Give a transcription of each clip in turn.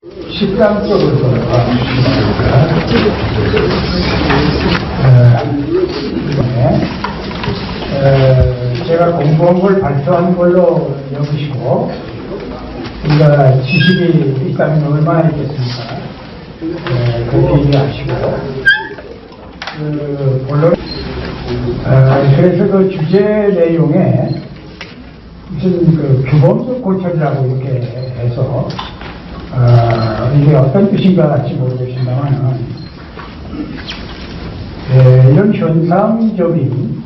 식당 쪽으로 돌아가겠습니다. 제가 공부한 걸 발표한 걸로 여기시고, 우리가 지식이 있다면 얼마나 있겠습니까? 그렇게 이해하시고, 본론, 그래서 그 주제 내용에 무슨 그 규범적 고찰이라고 이렇게 해서, 이게 어떤 뜻인가 할지 모르겠습니다만, 이런 현상적인,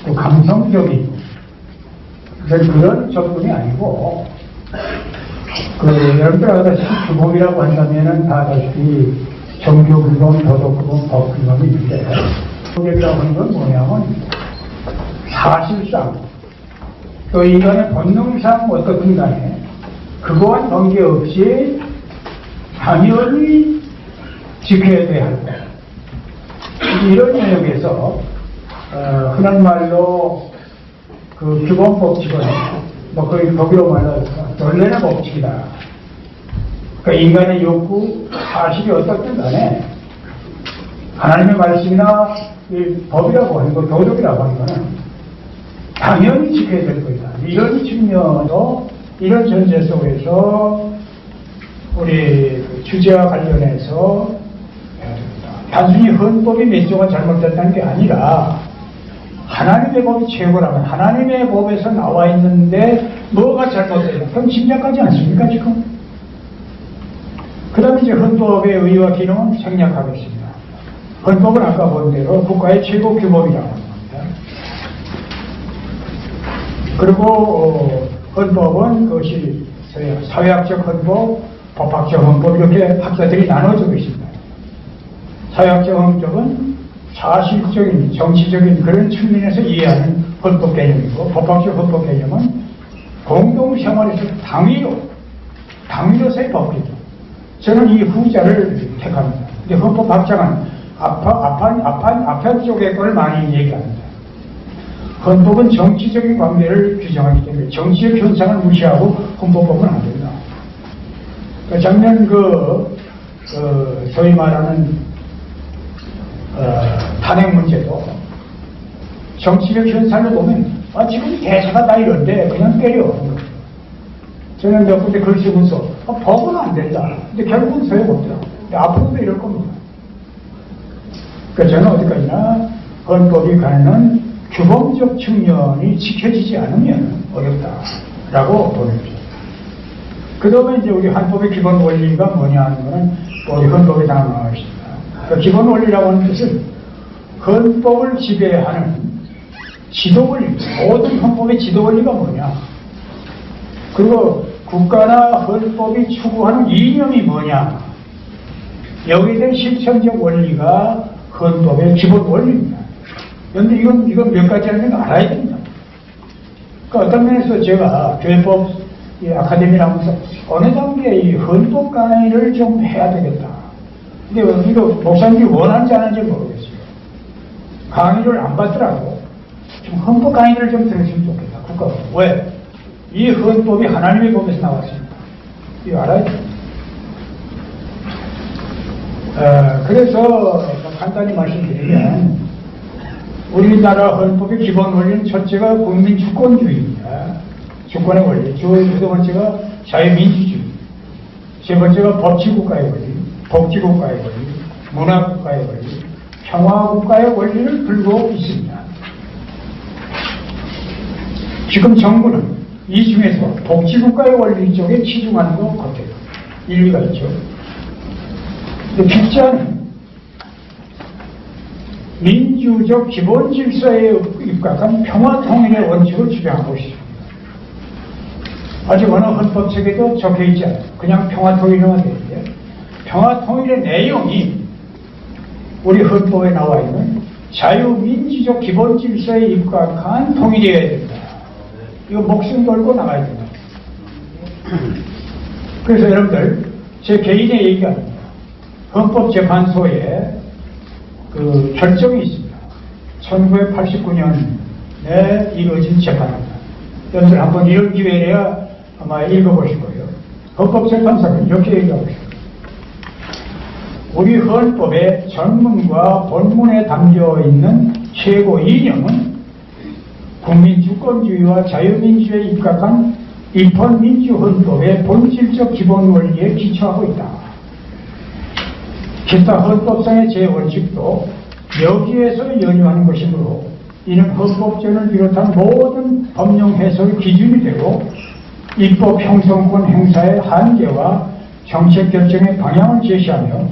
또 감성적인, 그런 접근이 아니고, 여러분들 아다시피 규범이라고 한다면은 다 아다시피 종교 규범, 도덕 규범, 법 규범이 있는데, 규범이라고 하는 건 뭐냐면, 사실상, 또 인간의 본능상 어떻든 간에, 그거와 관계없이 당연히 지켜야 돼야 할 것. 이런 영역에서 흔한 말로 그 규범 법칙은 뭐 거의 독일어 말로 원래는 법칙이다. 그러니까 인간의 욕구, 사실이 어떻든 간에 하나님의 말씀이나 이 법이라고 하는 거, 도덕이라고 하는 거는 당연히 지켜야 될 것이다. 이런 측면으로 이런 전제 속에서 우리 주제와 관련해서 단순히 헌법이 몇 조가 잘못됐다는 게 아니라 하나님의 법이 최고라면 하나님의 법에서 나와 있는데 뭐가 잘못됐냐? 그럼 짐작하지 않습니까 지금? 그 다음에 이제 헌법의 의의와 기능은 생략하겠습니다. 헌법은 아까 본 대로 국가의 최고 규범이라고 합니다. 그리고 헌법은 그것이 사회학적 헌법, 법학적 헌법 이렇게 학자들이 나눠져 있습니다. 사회학적 헌법은 사실적인, 정치적인 그런 측면에서 이해하는 헌법 개념이고, 법학적 헌법 개념은 공동생활에서 당위로서의 법이죠. 저는 이 후자를 택합니다. 근데 헌법학자는 앞판 쪽의 걸 많이 얘기합니다. 헌법은 정치적인 관계를 규정하기 때문에 정치적 현상을 무시하고 헌법법은 안 된다. 작년 소위 말하는 탄핵 문제도 정치적 현상을 보면 지금 대사가 다 이런데 그냥 때려. 저는 몇 군데 글 쓰면서 법은 안 된다. 근데 결국은 소용없더라. 앞으로도 이럴 겁니다. 그러니까 저는 어디까지나 헌법이 갖는 규범적 측면이 지켜지지 않으면 어렵다라고 보냅니다. 그 다음에 이제 우리 헌법의 기본 원리가 뭐냐 하는 거는 우리 헌법에 다 나와 있습니다. 그 기본 원리라고 하는 뜻은 헌법을 지배하는 지도 원리, 모든 헌법의 지도 원리가 뭐냐, 그리고 국가나 헌법이 추구하는 이념이 뭐냐, 여기에 대한 실천적 원리가 헌법의 기본 원리입니다. 그런데 이건 몇 가지라는 걸 알아야 됩니다. 그러니까 어떤 면에서 제가 교회법 아카데미를 하면서 어느 단계에 이 헌법 강의를 좀 해야 되겠다. 근데 이거 목사님이 원하는지 안 하는지 모르겠어요. 강의를 안 받더라도 좀 헌법 강의를 좀 들으시면 좋겠다. 국가가. 왜? 이 헌법이 하나님의 법에서 나왔습니다. 이거 알아야 됩니다. 그래서 간단히 말씀드리면 우리나라 헌법의 기본 원리는 첫째가 국민 주권주의입니다. 주권의 원리. 두 번째가 자유민주주의. 세 번째가 법치국가의 원리, 복지국가의 원리, 문화국가의 원리, 평화국가의 원리를 들고 있습니다. 지금 정부는 이 중에서 복지국가의 원리 쪽에 치중하는 것 같아요. 일리가 있죠. 근데 국자는 민주적 기본 질서에 입각한 평화통일의 원칙을 주장하고 있습니다. 아직 어느 헌법책에도 적혀있지 않아요. 그냥 평화통일만 되는데, 평화통일의 내용이 우리 헌법에 나와 있는 자유민주적 기본 질서에 입각한 통일이어야 된다. 이거 목숨 걸고 나가야 된다. 그래서 여러분들, 제 개인의 얘기가 아닙니다. 헌법재판소에 그 결정이 있습니다. 1989년에 이루어진 재판입니다. 여러분들 한번 이런 기회에야 아마 읽어보실 거예요. 헌법재판소는 이렇게 얘기하고 있습니다. 우리 헌법의 전문과 본문에 담겨 있는 최고 이념은 국민주권주의와 자유민주에 입각한 입헌민주헌법의 본질적 기본 원리에 기초하고 있다. 기타 헌법상의 제원칙도 여기에서 연유하는 것이므로 이는 헌법제를 비롯한 모든 법령 해석 기준이 되고 입법 형성권 행사의 한계와 정책 결정의 방향을 제시하며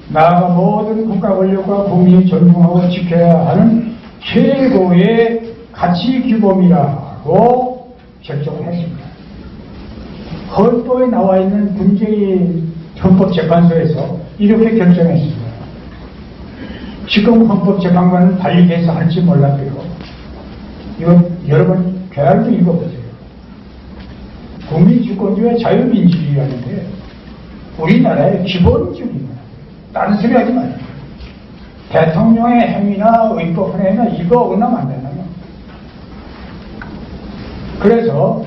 나아가 모든 국가 권력과 국민이 존중하고 지켜야 하는 최고의 가치 규범이라고 결정을 했습니다. 헌법에 나와 있는 문재인 헌법재판소에서 이렇게 결정했습니다. 지금 헌법재판관은 달리 해석할지 몰라도요. 이건 여러분 계알도 읽어보세요. 국민주권주의와 자유민주주의라는데 우리나라의 기본주의입니다. 다른 소리 하지 마세요. 대통령의 행위나 의법 행위나 이거 어긋나면 안 된다며. 그래서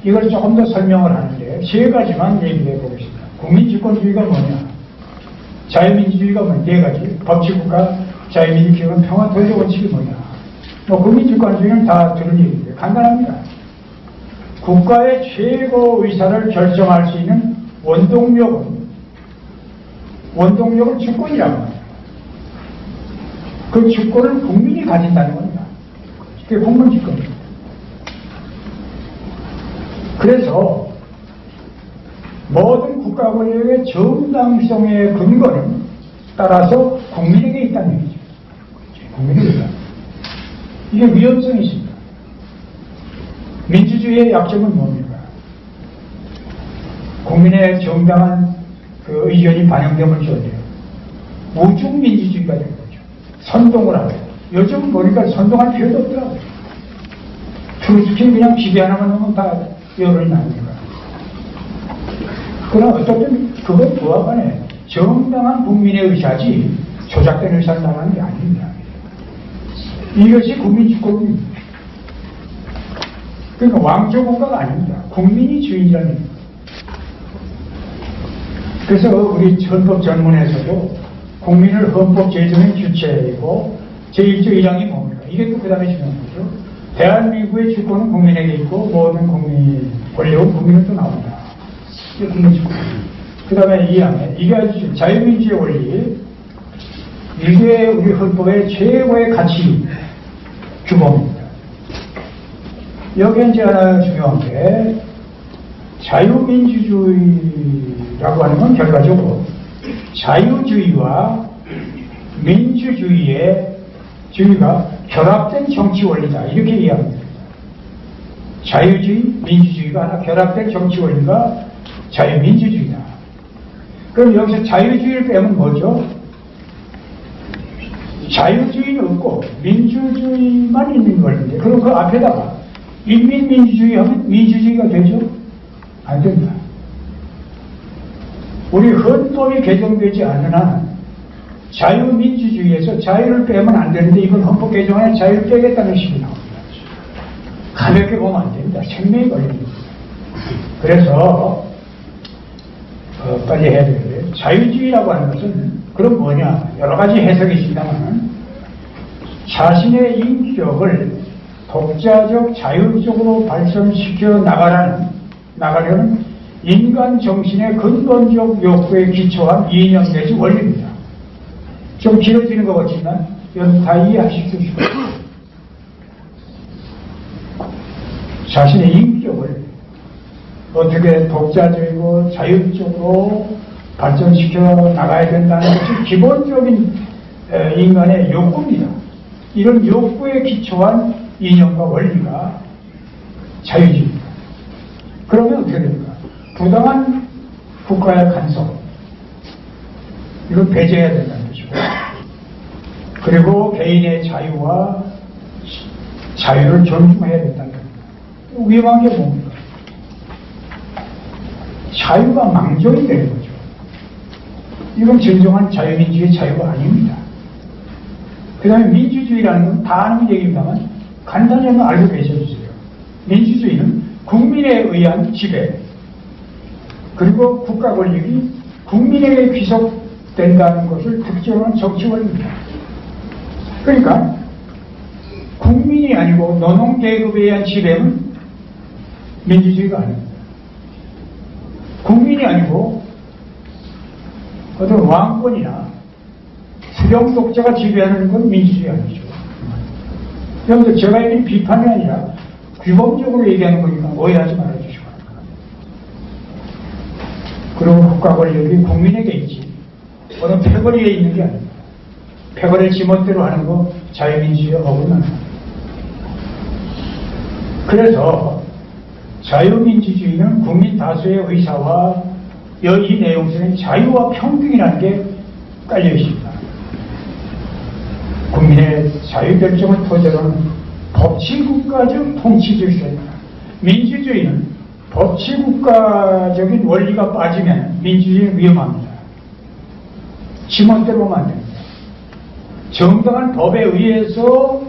이걸 조금 더 설명을 하는데 세 가지만 얘기해 보겠습니다. 국민주권주의가 뭐냐? 자유민주주의가 뭐냐? 네 가지. 법치국가, 자유민주주의는 평화 도의 원칙이 뭐냐? 국민주권주의는 다 들은 얘기인데 간단합니다. 국가의 최고 의사를 결정할 수 있는 원동력은 주권이라고 합니다. 그 주권을 국민이 가진다는 겁니다. 그게 국민주권입니다. 그래서 모든 국가 권력의 정당성의 근거는 따라서 국민에게 있다는 얘기죠. 국민에게 있다. 이게 위헌성이 있습니다. 민주주의의 약점은 뭡니까? 국민의 정당한 그 의견이 반영됨을 줘야 우중민주주의가 된 거죠. 선동을 하고. 요즘 보니까 선동할 필요도 없더라고요. 투스킨 그냥 기계 하나만 하면 다 여론이 나옵니다. 그러나 어쨌든 그건 그와 간에 정당한 국민의 의사지 조작된 의사를 나가는 게 아닙니다. 이것이 국민주권입니다. 그러니까 왕조국가가 아닙니다. 국민이 주인이라는 얘기입니다. 그래서 우리 헌법 전문에서도 국민을 헌법 제정의 주체이고 제1조 1항이 뭡니까? 이게 또 그 다음에 중요한 거죠. 대한민국의 주권은 국민에게 있고 모든 국민, 권력은 국민은 또 나온다. 이게 국민주권. 그 다음에 2항에 이게 아주 자유민주의 원리, 이게 우리 헌법의 최고의 가치 규범입니다. 여기에 이제 하나 중요한 게 자유민주주의라고 하는 건 결과적으로 자유주의와 민주주의의 주의가 결합된 정치 원리다. 이렇게 이해합니다. 자유주의, 민주주의가 하나 결합된 정치 원리가 자유민주주의다. 그럼 여기서 자유주의를 빼면 뭐죠? 자유주의는 없고 민주주의만 있는 원리인데 그럼 그 앞에다가 인민민주주의 하면 민주주의가 되죠? 안 된다. 우리 헌법이 개정되지 않는 한 자유민주주의에서 자유를 빼면 안 되는데 이건 헌법 개정안에 자유를 빼겠다는 식이 나옵니다. 가볍게 보면 안 됩니다. 생명이 걸립니다. 그래서 빨리 해야 되는데 자유주의라고 하는 것은 그럼 뭐냐? 여러 가지 해석이 있습니다만 자신의 인격을 독자적 자율적으로 발전시켜 나가려는 인간 정신의 근본적 욕구에 기초한 이념 내지 원리입니다. 좀 길어지는 것 같지만 여러분 다 이해하실 수 있을 거예요. 자신의 인격을 어떻게 독자적이고 자율적으로 발전시켜 나가야 된다는 것이 기본적인 인간의 욕구입니다. 이런 욕구에 기초한 이념과 원리가 자유주의입니다. 그러면 어떻게 됩니까? 부당한 국가의 간섭, 이걸 배제해야 된다는 것이고, 그리고 개인의 자유와 자유를 존중해야 된다는 겁니다. 위험한 게 뭡니까? 자유가 망정이 되는 거죠. 이건 진정한 자유민주주의 자유가 아닙니다. 그 다음에 민주주의라는 건 다 아는 얘기입니다만 간단히 한번 알고 계셔주세요. 민주주의는 국민에 의한 지배, 그리고 국가 권력이 국민에게 귀속된다는 것을 특정한 정치 권리입니다. 그러니까 국민이 아니고 노동계급에 의한 지배는 민주주의가 아닙니다. 국민이 아니고 어떤 왕권이나 수령 독재가 지배하는 건 민주주의 아니죠. 그런데 제가 얘기한 비판이 아니라 규범적으로 얘기하는 거니까 오해하지 말아주시기 바랍니다. 그리고 국가 권력이 국민에게 있지 어느 패거리에 있는 게 아닙니다. 패거리 지멋대로 하는 거 자유민주주의에 어긋납니다. 그래서 자유민주주의는 국민 다수의 의사와 이 내용 속에 자유와 평등이라는 게 깔려 있습니다. 국민의 자유결정을 토대로 하는 법치국가적 통치질서입니다. 민주주의는 법치국가적인 원리가 빠지면 민주주의는 위험합니다. 지멋대로 만듭니다. 정당한 법에 의해서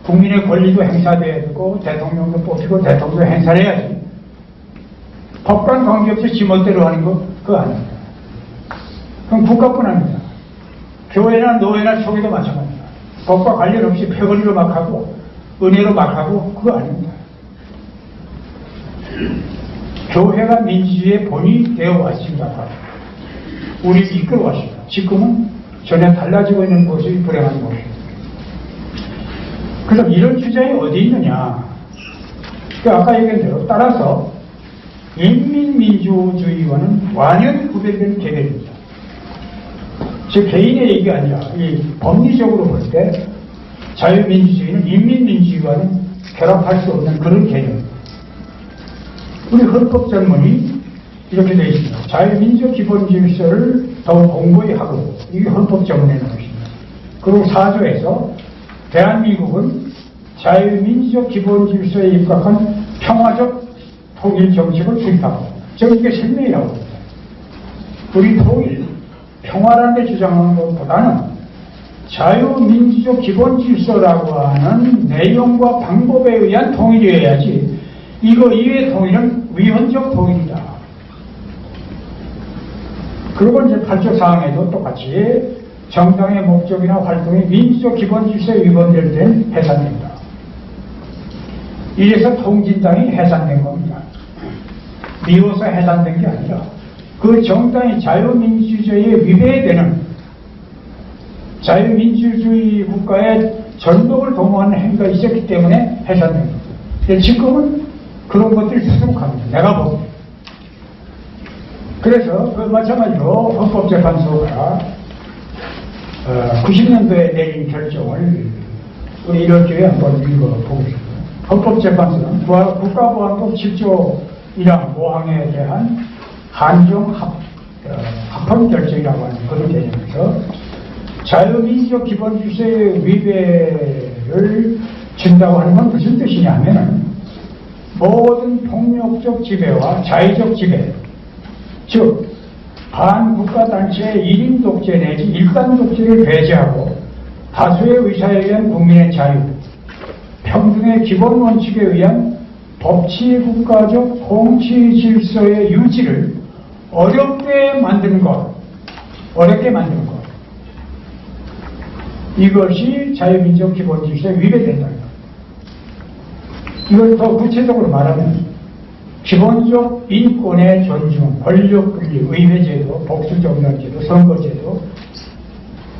국민의 권리도 행사돼야 되고 대통령도 뽑히고 대통령도 행사를 해야지 법관 관계없이 지멋대로 하는 거 그거 아닙니다. 그럼 국가뿐 아닙니다. 교회나 노예나 초기도 마찬가지입니다. 법과 관련 없이 패거리로 막 하고 은혜로 막 하고 그거 아닙니다. 교회가 민주주의의 본이 되어 왔습니다. 우리를 이끌어 왔습니다. 지금은 전혀 달라지고 있는 것이 불행한 것입니다. 그래서 이런 주장이 어디 있느냐. 아까 얘기한 대로 따라서 인민민주주의와는 완연 구별된 개념입니다. 즉 개인의 얘기가 아니라 이 법리적으로 볼 때 자유민주주의는 인민민주주의와는 결합할 수 없는 그런 개념입니다. 우리 헌법전문이 이렇게 되어 있습니다. 자유민주 기본질서를 더 공고히 하고 이게 헌법전문에 나와 있습니다. 그리고 4조에서 대한민국은 자유민주적 기본질서에 입각한 평화적 통일 정책을 수립하고 이게 생명이라고 합니다. 우리 통일, 평화라는 데 주장하는 것보다는 자유민주적 기본질서라고 하는 내용과 방법에 의한 통일이어야지 이거 이외의 통일은 위헌적 통일이다. 그리고 이제 8조 사항에도 똑같이 정당의 목적이나 활동이 민주적 기본질서에 위반될 때는 해산된다. 이래서 통진당이 해산된 겁니다. 미워서 해산된 게 아니라 그 정당이 자유민주주의에 위배되는 자유민주주의 국가의 전복을 도모하는 행위가 있었기 때문에 해산된 겁니다. 지금은 그런 것들이 수록합니다. 내가 봅니다. 그래서 그 마찬가지로 헌법재판소가 90년도에 내린 결정을 우리 이럴 기회에 한번 읽어보겠습니다. 헌법재판소는 국가보안법 7조 1항 5항에 대한 한정 합헌 결정이라고 하는 그런 개념에서 자유민주적 기본질서의 위배를 준다고 하는 건 무슨 뜻이냐면 모든 폭력적 지배와 자의적 지배, 즉 반국가단체의 1인 독재 내지 일단 독재를 배제하고 다수의 의사에 의한 국민의 자유, 평등의 기본 원칙에 의한 법치국가적 통치 질서의 유지를 어렵게 만드는 것. 이것이 자유민주적 기본질서에 위배된다. 이걸 더 구체적으로 말하면 기본적 인권의 존중, 권력분리, 의회제도, 복수정당제도, 선거제도,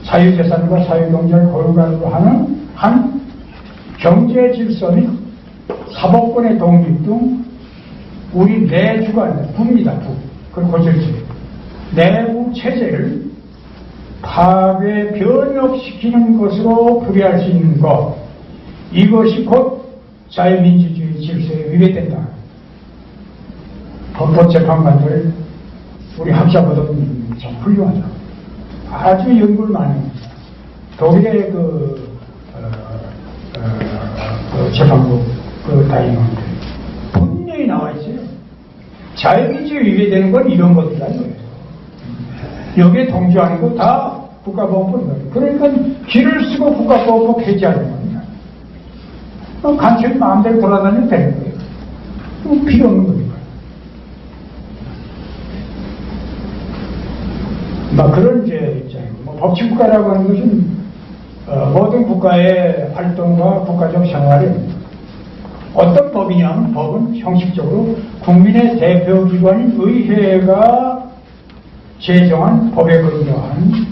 사유재산과 사유경제를 골고루 하는 한 경제질서 및 사법권의 독립 등 우리 내주관, 부입니다. 부. 그리고 고질지. 내부 체제를 파괴, 변혁시키는 것으로 풀이할 수 있는 것. 이것이 곧 자유민주주의 질서에 위배된다. 헌법재판관들 우리 학자보다는 참 훌륭하죠. 아주 연구를 많이 합니다. 독일의 재판부 다임원들 분명히 나와 있어요. 자유민주주의 위배되는 건 이런 것들이다 이거예요. 여기에 동조하는 거 다 국가보안법이에요. 그러니까 길을 쓰고 국가보안법 폐지하는 겁니다. 간첩이 마음대로 돌아다니면 되는 거예요. 필요 없는 거니까. 그런 이제 입장이고, 법치국가라고 하는 것은 모든 국가의 활동과 국가적 생활을 어떤 법이냐면 법은 형식적으로 국민의 대표기관인 의회가 제정한 법에 근거한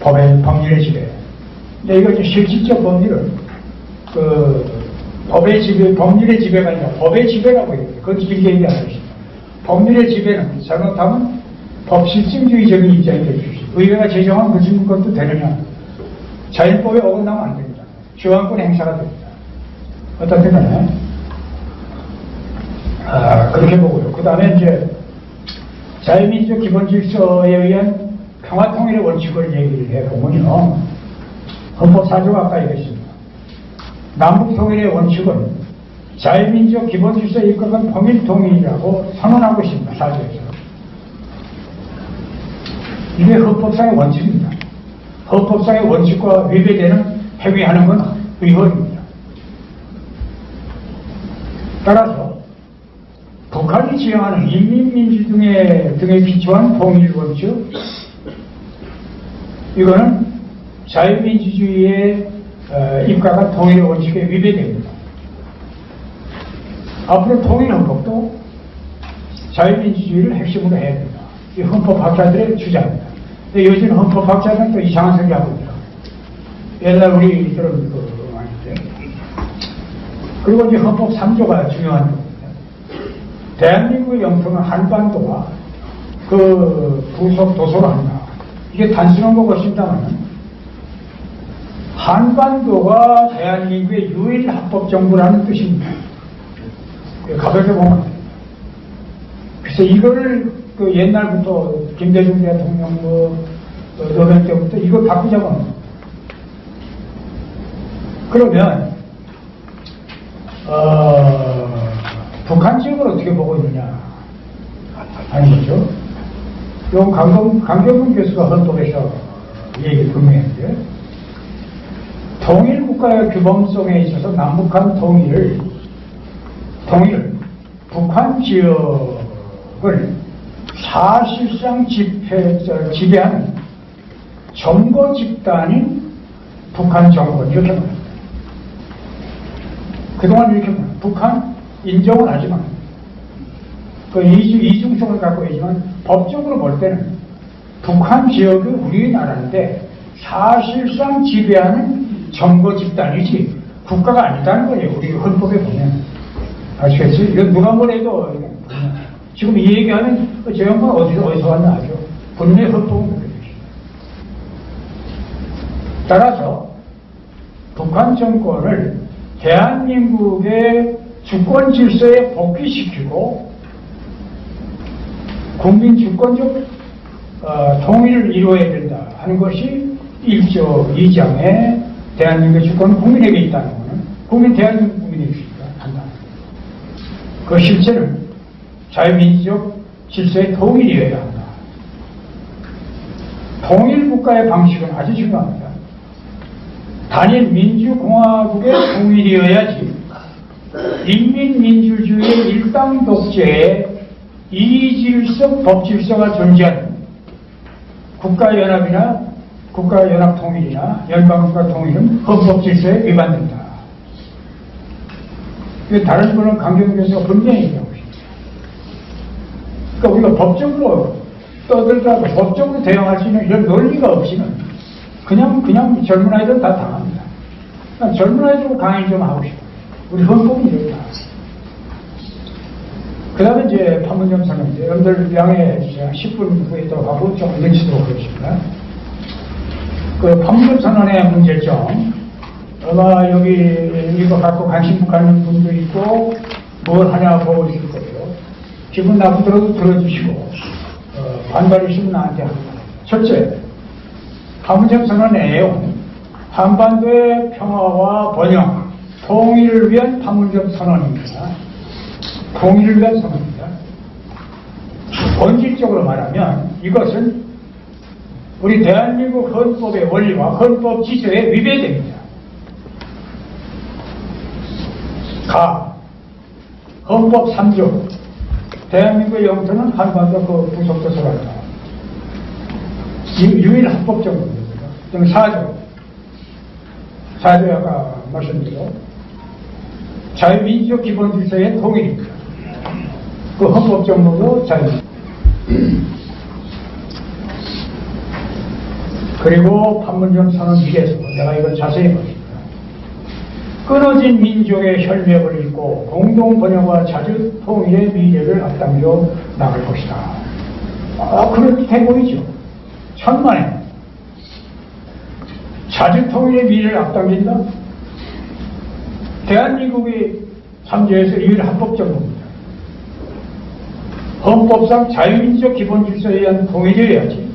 법률의 지배. 근데 이거 실질적 법률은 법률의 지배가 아니라 법의 지배라고 해요. 그건 길게 얘기 안 하겠습니다. 법률의 지배는 잘못하면 법실증주의적인 입장이 될 수 있어요. 의회가 제정한 그 것도 되느냐. 자율법에 어긋나면 안 됩니다. 주관권 행사가 됩니다. 어떻든 간에 그렇게 보고요. 그 다음에 이제 자유민주적 기본질서에 의한 평화통일의 원칙을 얘기를 해보면요. 헌법 4조가 아까 얘기했습니다. 남북통일의 원칙은 자유민주적 기본질서에 입각한 통일통일이라고 선언하고 있습니다. 4조에서. 이게 헌법상의 원칙입니다. 헌법상의 원칙과 위배되는 행위하는 건 위헌입니다. 따라서 북한이 지향하는 인민민주 등에 기초한 통일원칙, 이거는 자유민주주의의 입각한 통일원칙에 위배됩니다. 앞으로 통일헌법도 자유민주주의를 핵심으로 해야 됩니다. 이 헌법학자들의 주장입니다. 근데 요즘 헌법학자는 또 이상한 소리 하고 있더라고요. 옛날 우리들은 많이 때. 그리고 이제 헌법 3조가 중요한 겁니다. 대한민국의 영토는 한반도와 부속 도서로 한다. 이게 단순한 것 같습니다만 한반도가 대한민국의 유일 합법정부라는 뜻입니다. 가볍게 보면 안 됩니다. 그래서 이거를 옛날부터 김대중 대통령 노무현 때부터 이걸 바꾸자고 합니다. 그러면 북한 지역을 어떻게 보고 있느냐 하는 거죠. 요 강경문 교수가 헌법에서 얘기 분명했는데, 통일국가의 규범성에 있어서 남북한 통일을 북한 지역을 사실상 지배하는 점거 집단인 북한 정권, 이렇게 말합니다. 그동안 이렇게 말합니다. 북한 인정은 하지만 이중성을 갖고 있지만 법적으로 볼 때는 북한 지역이 우리나라인데 사실상 지배하는 점거 집단이지 국가가 아니다는 거예요. 우리 헌법에 보면. 아시겠지? 이건 누가 뭐래도 지금 이 얘기하는 저 양반 어디서 왔나 하죠. 본인의 헌법은 그렇게 되죠. 따라서 북한 정권을 대한민국의 주권 질서에 복귀시키고 국민 주권적 통일을 이루어야 된다 하는 것이 1조 2장에 대한민국의 주권은 국민에게 있다는 것은 대한민국 국민에게 있으니까 한다. 그 실체는 자유민주적 질서의 통일이어야 한다. 통일국가의 방식은 아주 중요합니다. 단일 민주공화국의 통일이어야지 인민민주주의의 일당 독재의 이질서 법질서가 존재하는 국가연합이나 국가연합통일이나 연방국가 통일은 헌법질서에 위반된다. 다른 분은 강경문 교수가 분명히 얘기하고 있습니다. 그러니까 우리가 법적으로 떠들다가 법적으로 대응할 수 있는 이런 논리가 없이는 그냥 젊은 아이들 다 당합니다. 그러니까 젊은 아이들 강의 좀 하고 싶어요. 우리 헌법이 이렇다. 그 다음에 이제 판문점 선언인데, 여러분들 양해 주세요. 10분 후에 또 하고 좀 늘리도록 하겠습니다. 그 판문점 선언의 문제점, 아마 여기 이거 갖고 관심 갖는 분도 있고, 뭘 하냐 보고 있을 거예요. 기분 나쁘더라도 들어주시고, 반발이시면 나한테 합니다. 첫째, 판문점 선언의 내용, 한반도의 평화와 번영, 통일을 위한 판문점 선언입니다. 통일을 위한 선언입니다. 본질적으로 말하면 이것은 우리 대한민국 헌법의 원리와 헌법 지서에 위배됩니다. 헌법 3조 대한민국의 영토는 한반도 부속도서가 있다. 유일 합법적 문제입니다. 좀 사조 아까 말씀드린 자유민주적 기본질서의 통일입니다. 그 헌법적 문제도 자유민주. 그리고 판문점 선언 위에서 내가 이걸 자세히 보십니다. 끊어진 민족의 혈맥을 잇고 공동 번영과 자주 통일의 미래를 앞당겨 나갈 것이다. 그렇게 보이죠. 천만에 자주 통일의 미래를 앞당긴다. 대한민국이 참조해서 유일 합법적 겁니다. 헌법상 자유민주적 기본질서에 의한 통일이어야지.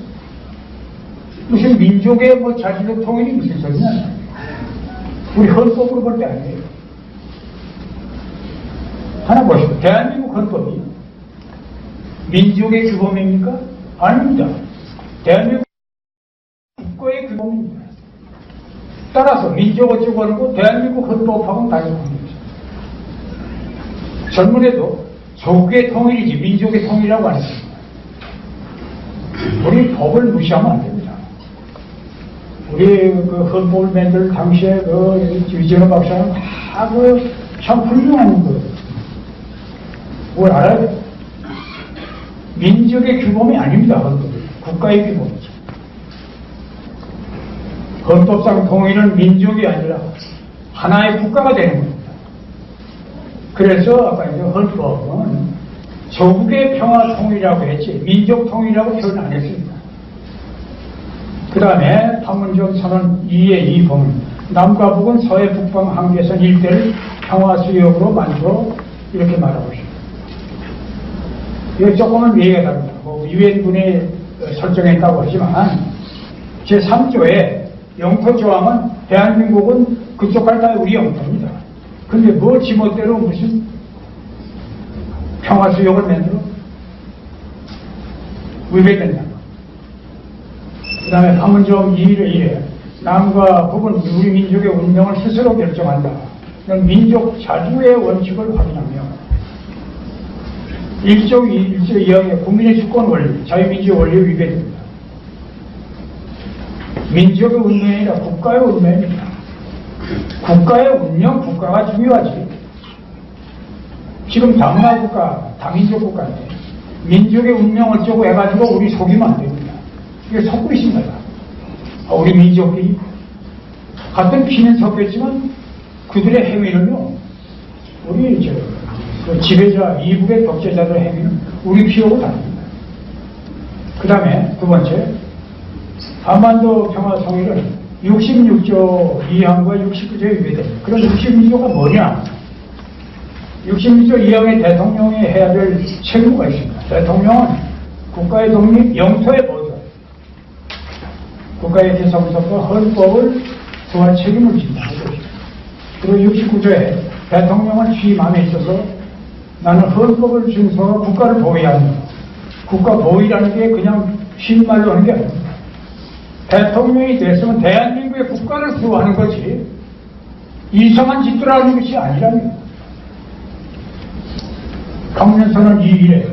무슨 민족의 자주적 통일이 무슨 소리냐? 우리 헌법으로 볼 때 아니에요. 하나 보시고, 대한민국 헌법이 민족의 규범입니까? 아닙니다. 대한민국 국가의 규범입니다. 따라서 민족 어쩌고 하고 대한민국 헌법하고는 다릅니다. 전문에도 조국의 통일이지 민족의 통일이라고 안 했습니다. 우리 법을 무시하면 안 됩니다. 우리 그 헌법을 만들 당시에 위재호 박사는 다 참 훌륭한 뭘 알아야 돼. 민족의 규범이 아닙니다. 헌법이 국가의 규범이죠. 헌법상 통일은 민족이 아니라 하나의 국가가 되는 겁니다. 그래서 아까 이제 헌법은 조국의 평화 통일이라고 했지 민족 통일이라고 표현 안 했습니다. 그 다음에 판문점 선언 2의 2범 남과 북은 서해 북방 한계선 일대를 평화수역으로 만들어 이렇게 말하고 있습니다. 이거 조금은 이해가 됩니다. 유엔군이 설정했다고 하지만 제3조에 영토 조항은 대한민국은 그쪽 갈까요? 우리 영토입니다. 근데 뭐 지멋대로 무슨 평화수역을 만들어? 위배된다. 그 다음에 판문점 2의 남과 북은 우리 민족의 운명을 스스로 결정한다. 민족 자주의 원칙을 확인하며 1조 2항의 국민의 주권 원리, 자유민주의 원리에 위배됩니다. 민족의 운명이 아니라 국가의 운명입니다. 국가의 운명, 국가가 중요하지. 지금 다문화국가, 다민족 국가인데 민족의 운명 어쩌고 해가지고 우리 속이면 안 됩니다. 이게 섞고 있습니다. 우리 민족이 같은 피는 섞였지만 그들의 행위는요, 우리 지배자, 이북의 독재자들의 행위는 우리 피하고 다릅니다. 그 다음에 두 번째, 한반도 평화 통일은 66조 2항과 69조에 위배됩니다. 그럼 66조가 뭐냐? 66조 2항의 대통령이 해야 될 책무가 있습니다. 대통령은 국가의 독립, 영토의 보존, 국가의 대성성과 헌법을 소화할 책임을 진다. 그리고 69조에 대통령은 취임함에 있어서 나는 헌법을 준수하고 국가를 보위한다. 국가 보위라는 게 그냥 쉬운 말로 하는 게 아닙니다. 대통령이 됐으면 대한민국의 국가를 수호하는 거지 이상한 짓들 하는 것이 아니라니. 강면선언 2일에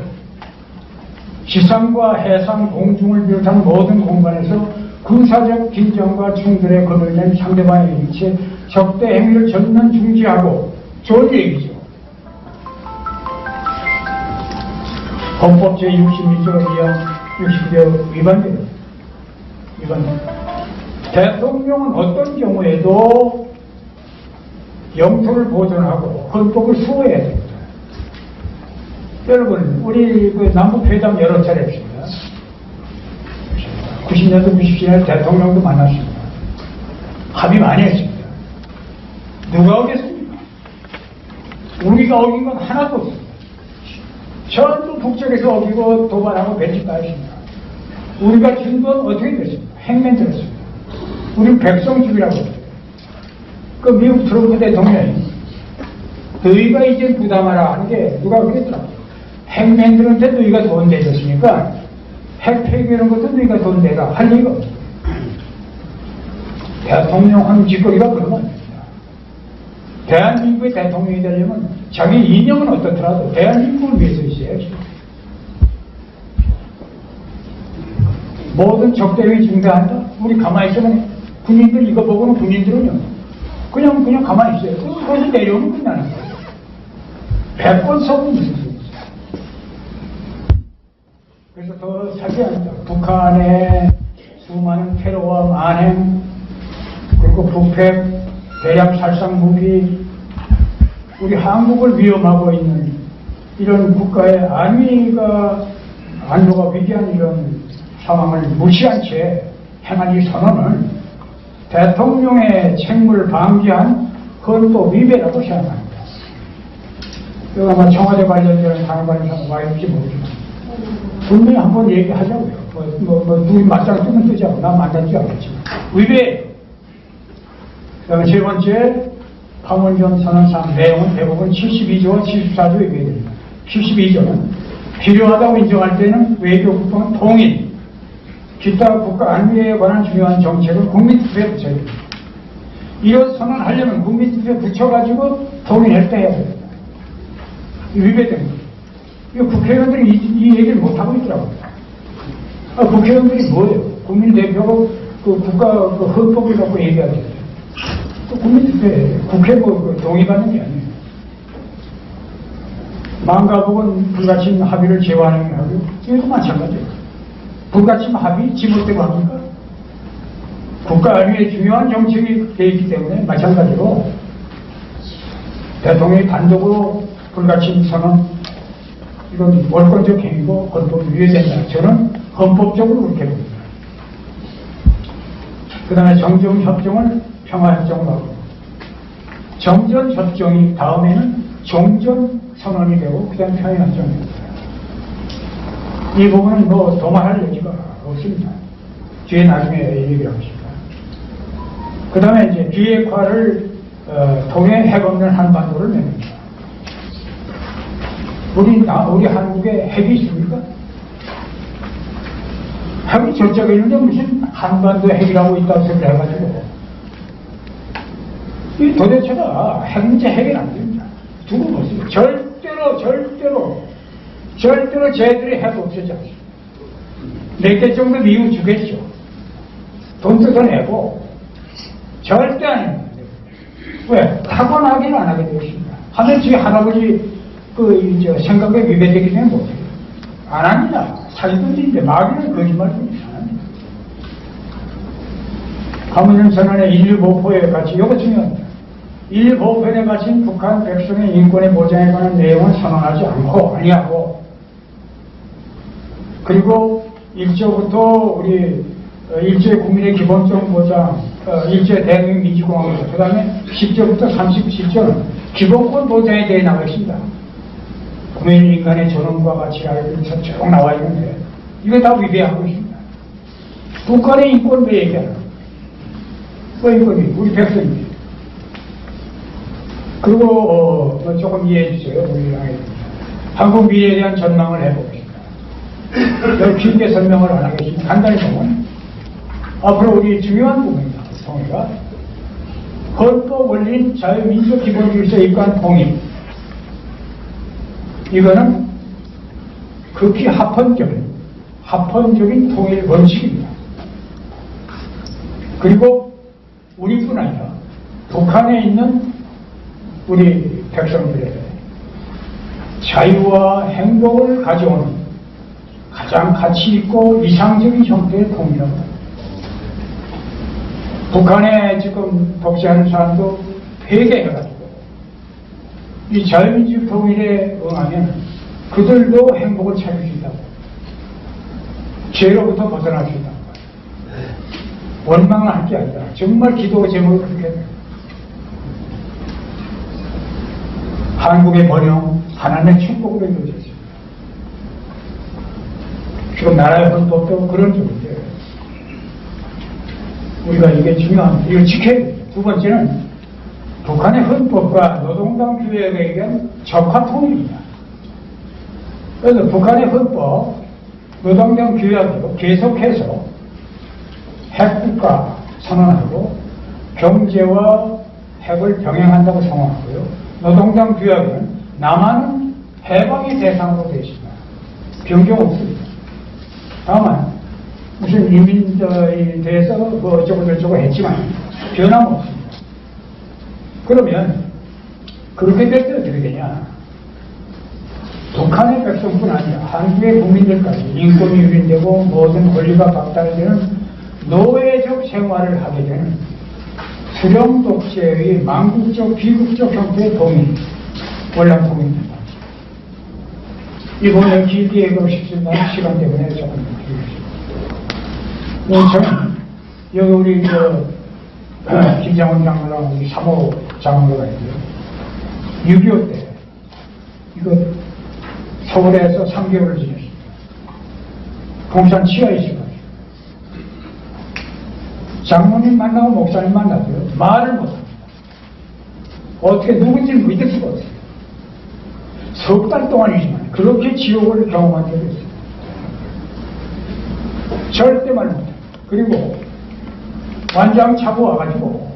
지상과 해상, 공중을 비롯한 모든 공간에서 군사적 긴장과 충돌에 거론된 상대방의 일체 적대 행위를 전면 중지하고 좋은 얘기죠. 헌법 제61조 2항 69조 위반됩니다. 대통령은 어떤 경우에도 영토를 보존하고 헌법을 수호해야 됩니다. 여러분, 우리 남북회담 여러 차례 했습니다. 90년도, 97년에 대통령도 만났습니다. 합의 많이 했습니다. 누가 오겠습니까? 우리가 어긴 건 하나도 없습니다. 전부 북쪽에서 어기고 도발하고 배치 따했습니다. 우리가 준 건 어떻게 됐습니까? 핵맨 들었습니다. 우리는 백성주의라고 했어요. 그 미국 트럼프 대통령이 너희가 이제 부담하라 하는 게 누가 그랬더라. 핵맨들한테 너희가 돈 내줬으니까 핵 폐기하는 것도 너희가 돈 내라 할 리가 없어요. 대통령 하는 짓거리가 그러면 안 됩니다. 대한민국의 대통령이 되려면 자기 이념은 어떻더라도 대한민국을 위해서 있어야지. 모든 적대행위 중단한다? 우리 가만히 있으면 군인들 이거 보고는 군인들은요 그냥 가만히 있어요. 거기서 내려오면 끝나는 거예요. 100번 써본 무슨 소리 있어요. 그래서 더 자세합니다. 북한의 수많은 테러와 만행 그리고 북핵 대량 살상 무기 우리 한국을 위험하고 있는 이런 국가의 안보가 위기한 이런 상황을 무시한 채 행한 이 선언은 대통령의 책무를 방기한 헌법 위배라고 생각합니다. 이거 아마 청와대 관련된 당관에서 와 있을지 모르지만 분명히 한번 얘기하자고요. 누구 맞짱 뜨면 뜨자고. 나 만났지 않겠지만 위배. 그다음에 세 번째 판문점 선언상 내용은 대부분 72조와 74조에 위배됩니다. 72조는 필요하다고 인정할 때는 외교 국방 통일 기타 국가 안위에 관한 중요한 정책을 국민투표에 붙여야 됩니다. 이런 선언하려면 국민투표에 붙여가지고 통일할 때 해야 됩니다. 위배됩니다. 이거 국회의원들이 이 얘기를 못하고 있더라고요. 국회의원들이 뭐예요? 국민대표가 그 국가 그 헌법을 갖고 얘기하죠. 국민투표에 국회 동의받는 게 아니에요. 망가복은 불가침 합의를 재완행하고 이것도 마찬가지예요. 불가침 합의 지못대로 합니까? 국가 안위에 중요한 정책이 되어 있기 때문에 마찬가지로 대통령이 단독으로 불가침 선언 이건 월권적 행위고 헌법이 위배된다. 저는 헌법적으로 그렇게 봅니다. 그 다음에 정전협정을 평화협정으로 하고 정전협정이 다음에는 종전선언이 되고 그 다음에 평화협정이 됩니다. 이 부분은 뭐 더 말할 얘기가 없습니다. 뒤에 나중에 얘기를 하겠습니다. 그 다음에 이제 비핵화를 통해 핵 없는 한반도를 맺는다. 우리 한국에 핵이 있습니까? 핵이 저쪽에 있는데 무슨 한반도에 핵이라고 있다고 소리를 해가지고 이 도대체가 핵 문제 해결 안 됩니다. 두고 보세요. 절대로 쟤들이 핵 없애지 않습니다. 몇 개 정도 미국 주겠죠. 돈 뜯어내고 절대 안 합니다. 왜? 타고나기는 안 하게 되어 있습니다. 하면 저희 할아버지 생각에 위배되기 때문에 못해요. 안 합니다. 사기꾼들인데 말이는 거짓말뿐이지 안 합니다. 판문점 선언의 인류보호에 같이 이거 중요합니다. 인류보호편에 갇힌 북한 백성의 인권의 보장에 관한 내용을 선언하지 않고 아니하고 그리고 1조부터 우리 일제 국민의 기본적 보장 일제 대한민국 민주공화국 그 다음에 10조부터 37조는 기본권 보장에 대해 나와 있습니다. 국민 인간의 존엄과 가치가 여기서 쭉 나와 있는데 이거 다 위배하고 있습니다. 북한의 인권 왜 얘기하나? 왜 인권이 우리 백성입니다. 그리고 조금 이해해 주세요. 우리 한국 미래에 대한 전망을 해보겠습니다. 길게 설명을 안 하겠습니다. 간단히 보면 앞으로 우리 중요한 부분입니다. 통일가 헌법 원리인 자유민주 기본질서에 입각한 통일 이거는 극히 합헌적인 통일 원칙입니다. 그리고 우리뿐 아니라 북한에 있는 우리 백성들의 자유와 행복을 가져오는 가장 가치 있고 이상적인 형태의 통일이라고 합니다. 북한에 지금 독재하는 사람도 회개해가지고 이 자유민주 통일에 응하면 그들도 행복을 찾을 수 있다고 죄로부터 벗어날 수 있다고 원망을 할 게 아니라 정말 기도 제목을 그렇게 해요. 한국의 번영 하나님의 축복으로 이루어져 있습니다. 지금 나라의 헌법도 그런 쪽인데 우리가 이게 중요합니다. 이걸 지켜야 됩니다. 두 번째는 북한의 헌법과 노동당 규약에 의한 적화 통일입니다. 그래서 북한의 헌법, 노동당 규약으로 계속해서 핵국가 선언하고 경제와 핵을 병행한다고 선언하고요. 노동당 규약은 남한은 해방의 대상으로 되어 있습니다. 변경 없습니다. 다만 무슨 이민자에 대해서 뭐 어쩌고저쩌고 했지만 변함없습니다. 그러면 그렇게 될 때 어떻게 되냐? 북한의 백성뿐 아니라 한국의 국민들까지 인권이 유린되고 모든 권리가 박탈되는 노예적 생활을 하게 되는 수령 독재의 망국적 비극적 형태의 동인, 월남 동인입니다. 이번에 길게 얘기하고 싶지만 시간 때문에 조금 드리겠습니다. 저는 여기 우리 김장훈 장로랑 우리 3호 장로가 있고요. 6.25 때 이거 서울에서 3개월을 지냈습니다. 공산 치하에 있어가지고 장로님 만나고 목사님 만나고요. 말을 못합니다. 어떻게 누군지 믿을 수가 없어요. 석 달 동안이지만 그렇게 지옥을 경험한 적이 있어요. 절대 말 못해요. 그리고 완장 차고 와가지고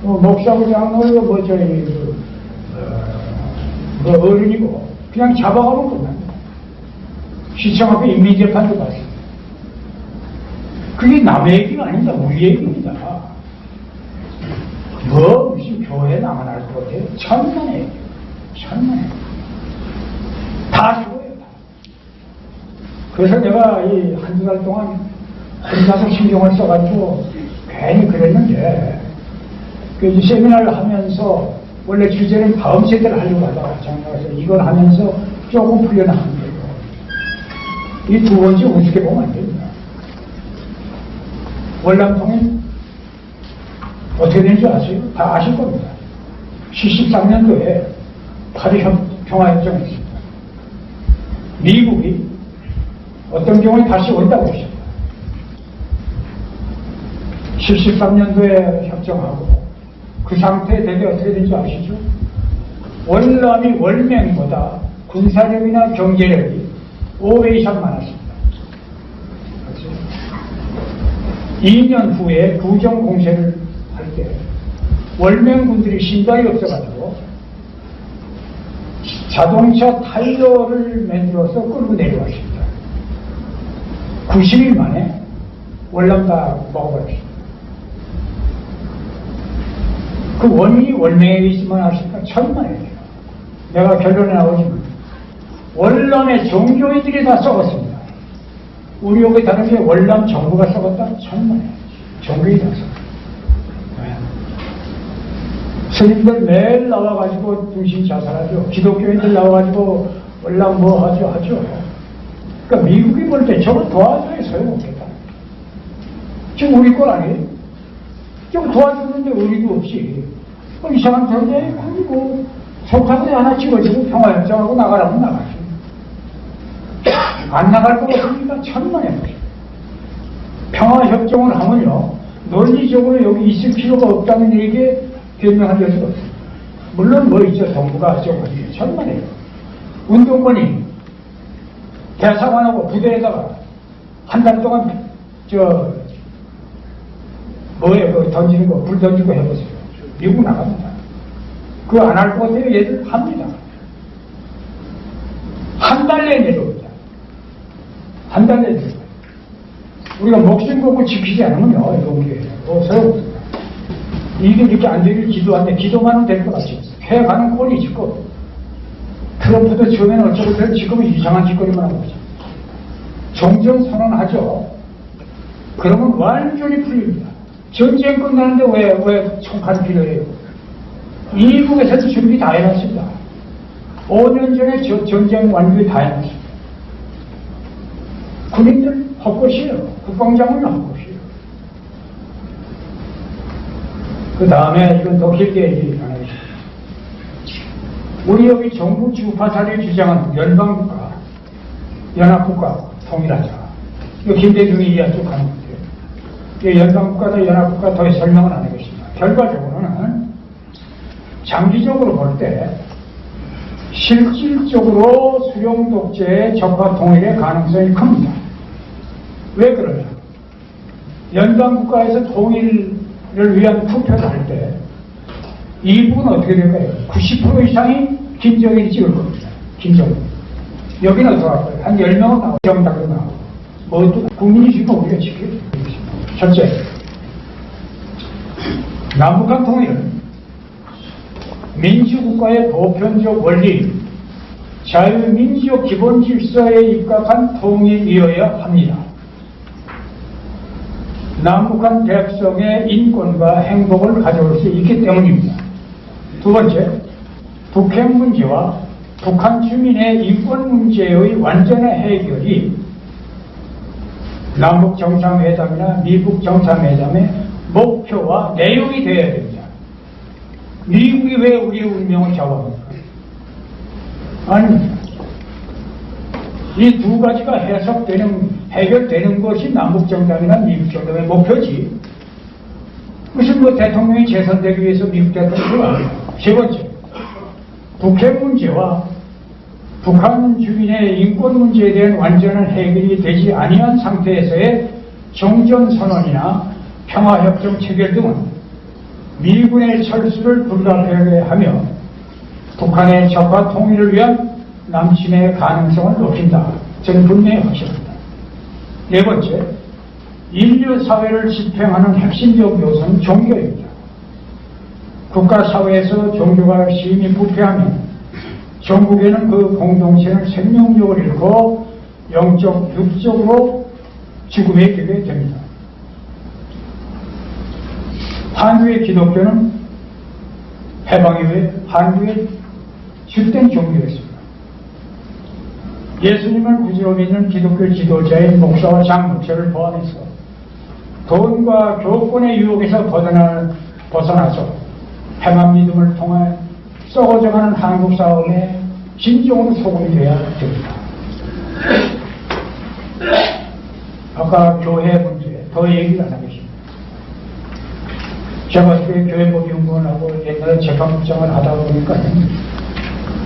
목사고 장로고 어른이고 그냥 잡아가면 끝납니다. 시청 앞에 인민재판도 봤습니다. 그게 남의 얘기가 아닙니다. 우리 얘기입니다. 뭐 무슨 교회 나만 알 것 같아요. 천만의 얘기예요. 천만의 얘기. 다 죽어요. 다. 그래서 내가 이 한두 달 동안 혼자서 신경을 써가지고 괜히 그랬는데 그 세미나를 하면서 원래 주제는 다음 세대를 하려고 하다가 장로가서 이걸 하면서 조금 풀려나가는 거예요. 이 두 번째 우습게 보면 안 됩니다. 월남통일 어떻게 되는지 아세요? 다 아실 겁니다. 73년도에 파리 평화협정이 있습니다. 미국이 어떤 경우에 다시 온다고 했습니다. 73년도에 협정하고 그 상태에 대개 어떻게 된지 아시죠? 월남이 월맹보다 군사력이나 경제력이 5배 이상 많았습니다. 2년 후에 부정 공세를 할 때 월맹군들이 신발이 없어가지고 자동차 타이어를 만들어서 끌고 내려왔습니다. 90일 만에 월남 다 먹어버렸습니다. 그 원인이 월맹에 있으면 아십니까? 천만에요. 내가 결론에 나오지만 월남의 종교인들이 다 썩었습니다. 우리 여기 다른 게 월남 정부가 썩었다? 천만에요. 종교인이 다 썩었어요. 스님들 매일 나와가지고 등신 자살하죠. 기독교인들 나와가지고 월남 뭐 하죠. 그러니까 미국이 볼 때 저거 도와줘야 소용없겠다. 지금 우리 건 아니에요? 좀 도와주는데 우리도 없이 이상한 전쟁 아니고 속하고 하나 찍어주고 평화협정하고 나가라면 나가지. 안 나갈 것 같으니까 천만에 평화협정을 하면요 논리적으로 여기 있을 필요가 없다는 얘기에 변명할 여지가 없어요. 물론 뭐 있죠. 정부가 저거 천만에요. 운동권이 대사관하고 부대에다가 한 달 동안 뭐예요? 던지는 거, 불 던지고 해보세요. 미국 나갑니다. 그거 안 할 것 같아요. 얘들 합니다. 한 달 내에 내려옵니다. 한 달 내에 내려옵니다. 우리가 목숨 걸고 지키지 않으면요, 이게 소용없습니다. 이게 이렇게 안 되길 기도하는데 기도만 하면 될 것 같지. 해가는 꼴이 짓고 트럼프도 처음에는 어쩌고 지금은 이상한 짓거리만 하고 있죠. 종전 선언하죠. 그러면 완전히 풀립니다. 전쟁 끝나는데 왜 총칼이 필요해요? 미국에서도 준비 다 해놨습니다. 5년 전에 전쟁 완비 다 해놨습니다. 군인들 헛것이에요. 국방장관은 헛것이에요. 그 다음에 이건 더 길게 얘기 안 하겠습니다. 우리 여기 정부 주파사를 주장하는 연방국가, 연합국가 통일하자. 이거 김대중이 이야기 쭉 하는 건데요. 연방국가나 연합국가 더 설명은 안 하겠습니다. 결과적으로는 장기적으로 볼 때 실질적으로 수령 독재의 적화 통일의 가능성이 큽니다. 왜 그러냐? 연방국가에서 통일을 위한 투표를 할 때 이 부분은 어떻게 될까요? 90% 이상이 김정일이 찍을 겁니다. 김정일. 여기는 어떻게 할 거예요? 한 10명은 나오고, 정당도 나오고, 그것도 국민이 지금 우리가 지켜야 되겠습니다. 첫째, 남북한 통일은 민주국가의 보편적 원리, 자유민주적 기본 질서에 입각한 통일이어야 합니다. 남북한 백성의 인권과 행복을 가져올 수 있기 때문입니다. 두 번째, 북핵 문제와 북한 주민의 인권 문제의 완전한 해결이 남북 정상회담이나 미국 정상회담의 목표와 내용이 되어야 됩니다. 미국이 왜 우리의 운명을 좌우합니까? 아닙니다. 이 두 가지가 해결되는 것이 남북 정상이나 미국 정상의 목표지. 무슨 대통령이 재선되기 위해서 미국 대통령이 아닙니다. 세 번째, 북핵 문제와 북한 주민의 인권 문제에 대한 완전한 해결이 되지 아니한 상태에서의 종전선언이나 평화협정 체결 등은 미군의 철수를 불가피하게 하며 북한의 적화 통일을 위한 남침의 가능성을 높인다. 저는 분명히 확신합니다. 네 번째, 인류 사회를 지탱하는 핵심적 요소는 종교입니다. 국가 사회에서 종교가 심히 부패하면 전국에는 그 공동체는 생명력을 잃고 영적, 육적으로 죽음에 이르게 됩니다. 한국의 기독교는 해방 이후에 한국의 주된 종교였습니다. 예수님을 구주로 믿는 기독교 지도자인 목사와 장목사를 포함해서 돈과 교권의 유혹에서 벗어나서 행한 믿음을 통해 썩어져가는 한국 사회에 진정으로 소금이 되어야 됩니다. 아까 교회 문제 더 얘기를 안 하겠습니다. 제가 교회법 연구원하고 옛날에 재판국장을 하다 보니까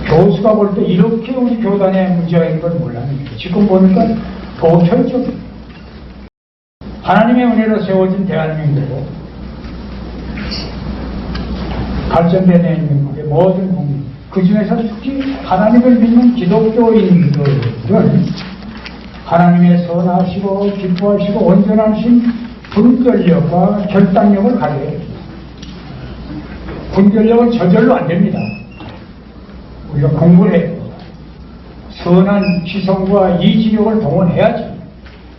교수가 볼 때 이렇게 우리 교단에 문제가 있는 걸 몰랐는데 지금 보니까 보편적인 하나님의 은혜로 세워진 대한민국이고 발전된 대한민국의 모든 국민, 그 중에서 특히 하나님을 믿는 기독교인들은 하나님의 선하시고 기뻐하시고 온전하신 분별력과 결단력을 가져야 됩니다. 분별력은 저절로 안 됩니다. 우리가 공부를 해야 됩니다. 선한 지성과 이지력을 동원해야지.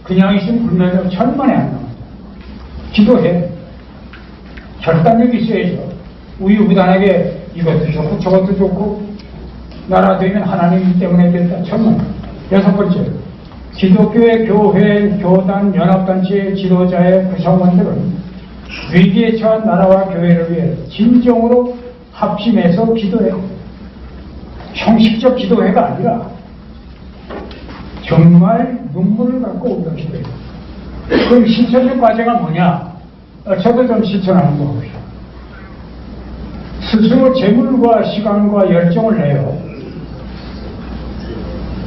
그냥 있으면 불면력 천만에 안 나옵니다. 기도해. 결단력이 있어야죠. 우유부단하게 이것도 좋고 저것도 좋고 나라 되면 하나님 때문에 된다. 천만. 여섯 번째, 기독교의 교회, 교단, 연합단체의 지도자의 구성원들은 위기에 처한 나라와 교회를 위해 진정으로 합심해서 기도해요. 형식적 기도회가 아니라 정말 눈물을 갖고 우리가 기도해요. 그럼 실천적 과제가 뭐냐? 저도 좀 실천하는 거 봅시다. 스스로 재물과 시간과 열정을 내요.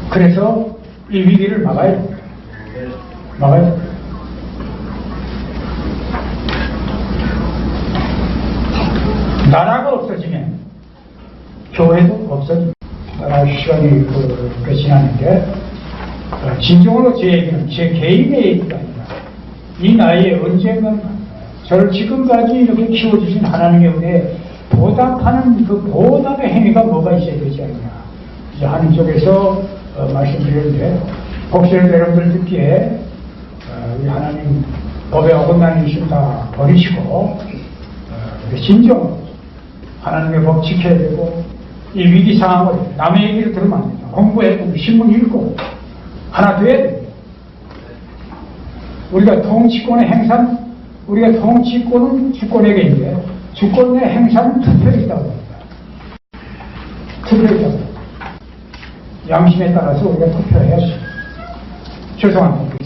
그래서 이 위기를 막아야 됩니다. 막아야 됩니다. 나라가 없어지면 교회도 없어집니다. 시간이 지났는데 진정으로 제 얘기는 제 개인의 얘기가 아니라 이 나이에 언젠가 저를 지금까지 이렇게 키워주신 하나님의 은혜에 보답하는 그 보답의 행위가 뭐가 있어야 되지 않냐 이제 하는 쪽에서 말씀드렸는데 혹시라도 여러분들 듣기에 우리 하나님 법에 어긋나는 일심 다 버리시고 진정으로 하나님의 법 지켜야 되고 이 위기 상황을 남의 얘기를 들으면 안 됩니다. 공부해보고 신문 읽고 하나 돼야 됩니다. 우리가 통치권의 행사는 우리가 통치권은 주권에게 있는데 주권의 행사는 투표에 있다고 합니다. 투표에 있다고 합니다. 양심에 따라서 우리가 투표해야죠. 죄송합니다.